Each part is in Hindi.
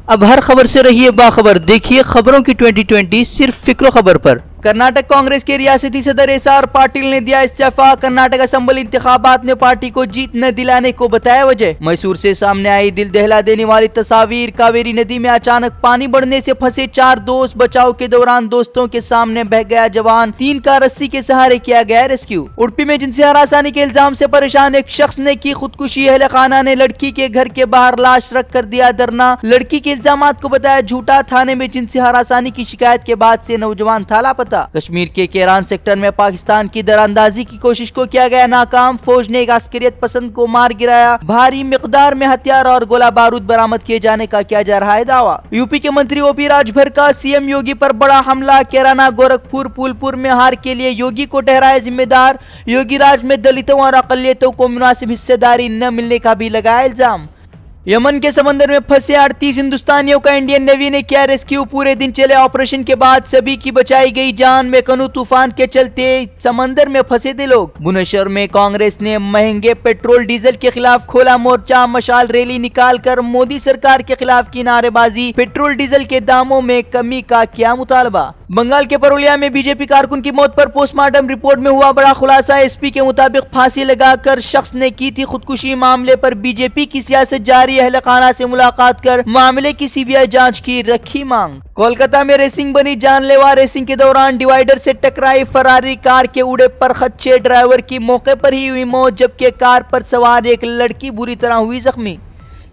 अब हर खबर से रहिए बाखबर। देखिए खबरों की 2020 सिर्फ फिक्रो खबर पर। कर्नाटक कांग्रेस के रियासती सदर एस.आर. पाटिल ने दिया इस्तीफा। कर्नाटक असेंबली इंतखाबात में पार्टी को जीत न दिलाने को बताया वजह। मैसूर से सामने आई दिल दहला देने वाली तस्वीर। कावेरी नदी में अचानक पानी बढ़ने से फंसे 4 दोस्त। बचाव के दौरान दोस्तों के सामने बह गया जवान। 3 का रस्सी के सहारे किया गया रेस्क्यू। उडुपी में जिनसे हरासानी के इल्जाम से परेशान एक शख्स ने की खुदकुशी। अहले खाना ने लड़की के घर के बाहर लाश रख कर दिया धरना। लड़की के इल्जाम को बताया झूठा। थाने में जिनसे हरासानी की शिकायत के बाद से नौजवान था लापता। कश्मीर के केरान सेक्टर में पाकिस्तान की दरारंदाजी की कोशिश को किया गया नाकाम। फौज ने एक अस्करियत पसंद को मार गिराया। भारी मिकदार में हथियार और गोला बारूद बरामद किए जाने का किया जा रहा है दावा। यूपी के मंत्री ओपी राजभर का सीएम योगी पर बड़ा हमला। कैराना गोरखपुर फूलपुर में हार के लिए योगी को ठहराया जिम्मेदार। योगी राज में दलितों और अकलियतों को मुनासिब हिस्सेदारी न मिलने का भी लगाया इल्जाम। यमन के समंदर में फंसे 38 हिंदुस्तानियों का इंडियन नेवी ने किया रेस्क्यू। पूरे दिन चले ऑपरेशन के बाद सभी की बचाई गई जान। मेकनू तूफान के चलते समंदर में फंसे थे लोग। भुवनेश्वर में कांग्रेस ने महंगे पेट्रोल डीजल के खिलाफ खोला मोर्चा। मशाल रैली निकालकर मोदी सरकार के खिलाफ की नारेबाजी। पेट्रोल डीजल के दामों में कमी का किया मुतालबा। बंगाल के परुलिया में बीजेपी कारकुन की मौत पर पोस्टमार्टम रिपोर्ट में हुआ बड़ा खुलासा। एसपी के मुताबिक फांसी लगाकर शख्स ने की थी खुदकुशी। मामले पर बीजेपी की सियासत जारी। अहले खाना से मुलाकात कर मामले की सीबीआई जांच की रखी मांग। कोलकाता में रेसिंग बनी जानलेवा। रेसिंग के दौरान डिवाइडर से टकराई फरारी कार के उड़े पर खदशे। ड्राइवर की मौके पर ही हुई मौत जबकि कार पर सवार एक लड़की बुरी तरह हुई जख्मी।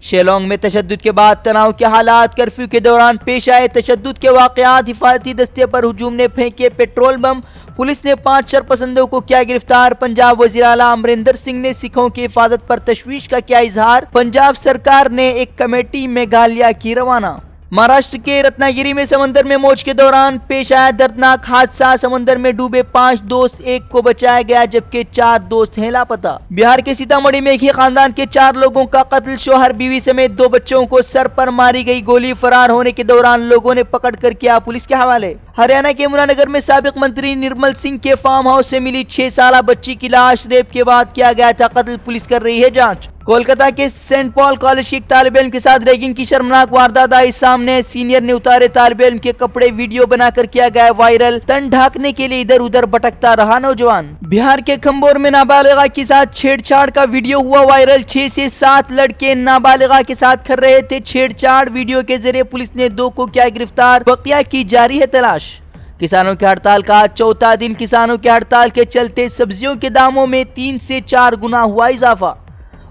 शेलोंग में तशद्दुद के बाद तनाव के हालात। कर्फ्यू के दौरान पेश आए तशद्दुद के वाकयात। हिफाजती दस्ते पर हुजूम ने फेंके पेट्रोल बम। पुलिस ने 5 शरपसंदों को किया गिरफ्तार। पंजाब वजीर आला अमरिंदर सिंह ने सिखों की हिफाजत पर तशवीश का किया इजहार। पंजाब सरकार ने एक कमेटी मेघालय की रवाना। महाराष्ट्र के रत्नागिरी में समंदर में मौज के दौरान पेश आया दर्दनाक हादसा। समंदर में डूबे 5 दोस्त, 1 को बचाया गया जबकि 4 दोस्त हैं लापता। बिहार के सीतामढ़ी में एक ही खानदान के 4 लोगों का कत्ल। शोहर बीवी समेत 2 बच्चों को सर पर मारी गई गोली। फरार होने के दौरान लोगों ने पकड़ कर किया पुलिस के हवाले। हरियाणा के यमुनानगर में साबिक मंत्री निर्मल सिंह के फार्म हाउस से मिली 6 साला बच्ची की लाश। रेप के बाद किया गया था कत्ल। पुलिस कर रही है जांच। कोलकाता के सेंट पॉल कॉलेज के एक तालिब इल्म के साथ रैगिंग की शर्मनाक वारदात आई सामने। सीनियर ने उतारे तालिब इल्म के कपड़े। वीडियो बनाकर किया गया वायरल। तन ढांकने के लिए इधर उधर भटकता रहा नौजवान। बिहार के खंबोर में नाबालिगा के साथ छेड़छाड़ का वीडियो हुआ वायरल। 6 से 7 लड़के नाबालिगा के साथ कर रहे थे छेड़छाड़। वीडियो के जरिए पुलिस ने 2 को किया गिरफ्तार। बकिया की जारी है तलाश। किसानों की हड़ताल का चौथा दिन। किसानों की हड़ताल के चलते सब्जियों के दामों में 3 से 4 गुना हुआ इजाफा।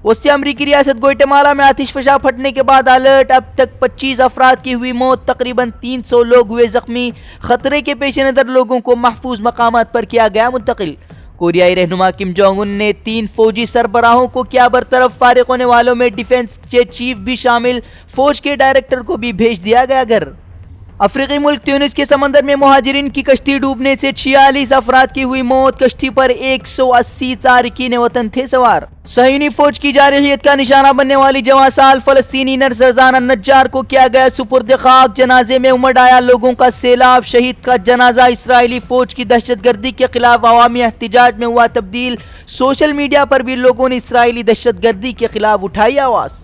उससे अमरीकी रियासत ग्वाटेमाला में आतिशफशा फटने के बाद अलर्ट। अब तक 25 अफराद की हुई मौत। तकरीबन 300 लोग हुए जख्मी। खतरे के पेश नज़र लोगों को महफूज मकामात पर किया गया मुंतकिल। कोरियाई रहनुमा किम जोंग उन ने 3 फौजी सरबराहों को किया बरतरफ। फारिग होने वालों में डिफेंस के चीफ भी शामिल। फौज के डायरेक्टर को भी भेज दिया गया घर। अफ्रीकी मुल्क ट्यूनिस के समंदर में मुहाजिरीन की कश्ती डूबने से 46 अफराद की हुई मौत। कश्ती पर 180 तारिकीन वतन थे सवार। सहीनी फौज की जारहियत का निशाना बनने वाली जवां साल फलस्तीनी नर्स रज़ाना नज्जार को किया गया सुपुर्द खाक। जनाजे में उमड़ आया लोगों का सैलाब। शहीद का जनाजा इसराइली फौज की दहशतगर्दी के खिलाफ अवामी एहतिजाज में हुआ तब्दील। सोशल मीडिया पर भी लोगों ने इसराइली दहशतगर्दी के खिलाफ उठाई आवाज़।